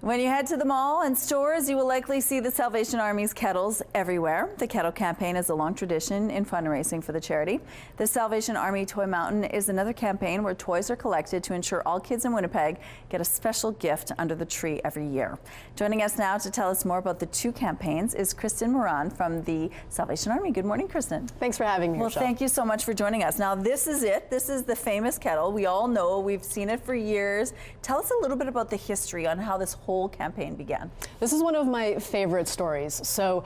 When you head to the mall and stores, you will likely see the Salvation Army's kettles everywhere. The Kettle campaign is a long tradition in fundraising for the charity. The Salvation Army Toy Mountain is another campaign where toys are collected to ensure all kids in Winnipeg get a special gift under the tree every year. Joining us now to tell us more about the two campaigns is Kristin Marand from the Salvation Army. Good morning, Kristin. Thanks for having me, Well, Michelle. thank you so much for joining us. Now, this is it. This is the famous kettle. We all know. We've seen it for years. Tell us a little bit about the history on how this whole campaign began. This is one of my favorite stories. So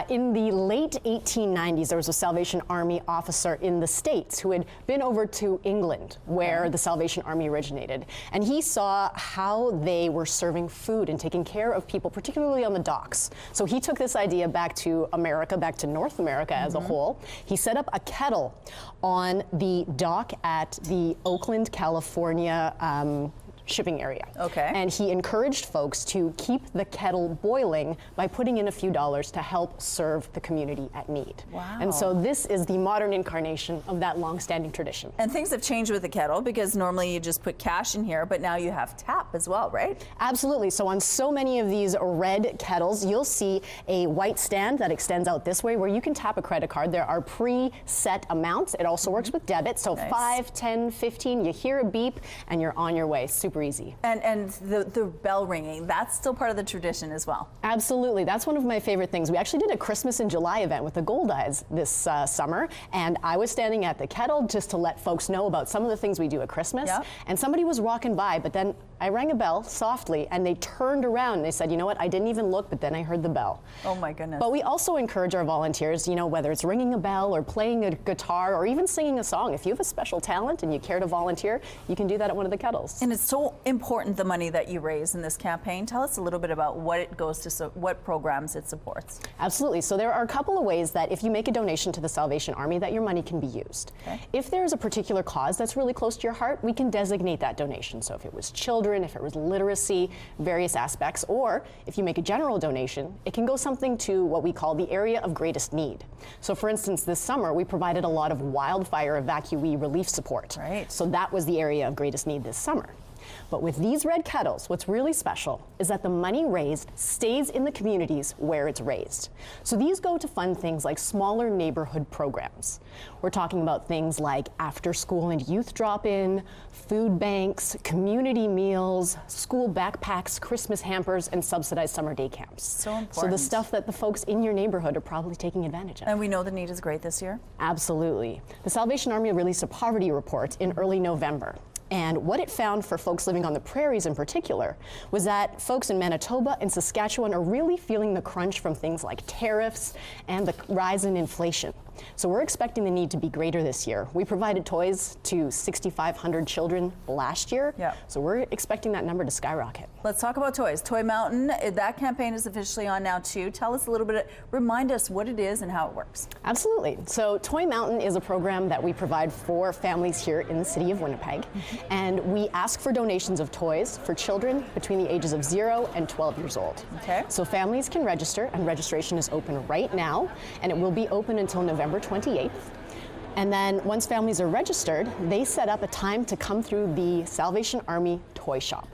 in the late 1890s, there was a Salvation Army officer in the States who had been over to England, where the Salvation Army originated. And he saw how they were serving food and taking care of people, particularly on the docks. So he took this idea back to America, back to North America as a whole. He set up a kettle on the dock at the Oakland, California shipping area. Okay. And he encouraged folks to keep the kettle boiling by putting in a few dollars to help serve the community at need. Wow. And so this is the modern incarnation of that long-standing tradition. And things have changed with the kettle because normally you just put cash in here, but now you have tap as well, right? Absolutely. So on so many of these red kettles, you'll see a white stand that extends out this way where you can tap a credit card. There are pre-set amounts. It also works with debit. So Nice. 5, 10, 15, you hear a beep and you're on your way. Super easy. And the bell ringing, that's still part of the tradition as well. Absolutely. That's one of my favorite things. We actually did a Christmas in July event with the Gold Eyes this summer, and I was standing at the kettle just to let folks know about some of the things we do at Christmas. Yep. And somebody was walking by, but then I rang a bell softly, and they turned around and they said, you know what, I didn't even look, but then I heard the bell. Oh my goodness. But we also encourage our volunteers, you know, whether it's ringing a bell or playing a guitar or even singing a song. If you have a special talent and you care to volunteer, you can do that at one of the kettles. And it's so important, the money that you raise in this campaign. Tell us a little bit about what it goes to, what programs it supports. Absolutely. So there are a couple of ways that if you make a donation to the Salvation Army that your money can be used. Okay. If there's a particular cause that's really close to your heart, we can designate that donation. So if it was children, if it was literacy, various aspects, or if you make a general donation, it can go something to what we call the area of greatest need. So for instance, this summer we provided a lot of wildfire evacuee relief support. Right. So that was the area of greatest need this summer. But with these red kettles, what's really special is that the money raised stays in the communities where it's raised. So these go to fund things like smaller neighborhood programs. We're talking about things like after school and youth drop-in, food banks, community meals, school backpacks, Christmas hampers, and subsidized summer day camps. So important. So the stuff that the folks in your neighborhood are probably taking advantage of. And we know the need is great this year. Absolutely. The Salvation Army released a poverty report in early November. And what it found for folks living on the prairies in particular was that folks in Manitoba and Saskatchewan are really feeling the crunch from things like tariffs and the rise in inflation. So we're expecting the need to be greater this year. We provided toys to 6,500 children last year. Yeah. So we're expecting that number to skyrocket. Let's talk about toys. Toy Mountain, that campaign is officially on now too. Tell us a little bit, remind us what it is and how it works. Absolutely. So Toy Mountain is a program that we provide for families here in the city of Winnipeg. And we ask for donations of toys for children between the ages of 0 and 12 years old. Okay. So families can register, and registration is open right now, and it will be open until November 28th. And then once families are registered, they set up a time to come through the Salvation Army toy shop.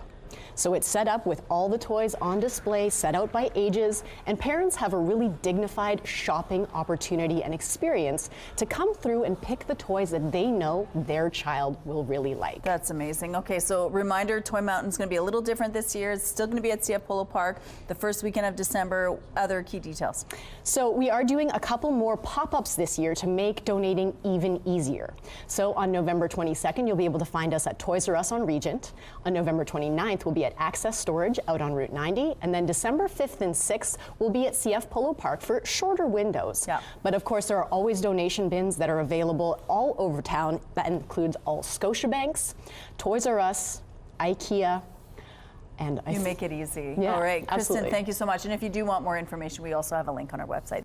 So it's set up with all the toys on display, set out by ages, and parents have a really dignified shopping opportunity and experience to come through and pick the toys that they know their child will really like. That's amazing. Okay, so reminder, Toy Mountain's going to be a little different this year. It's still going to be at CF Polo Park the first weekend of December. Other key details. So we are doing a couple more pop-ups this year to make donating even easier. So on November 22nd, you'll be able to find us at Toys R Us on Regent. On November 29th, we'll be at Access Storage out on Route 90, and then December 5th and 6th will be at CF Polo Park for shorter windows. Yeah. But of course, there are always donation bins that are available all over town. That includes all Scotiabanks, Toys R Us, IKEA, and You make it easy. Yeah, All right, Kristin, absolutely. thank you so much. And if you do want more information, we also have a link on our website.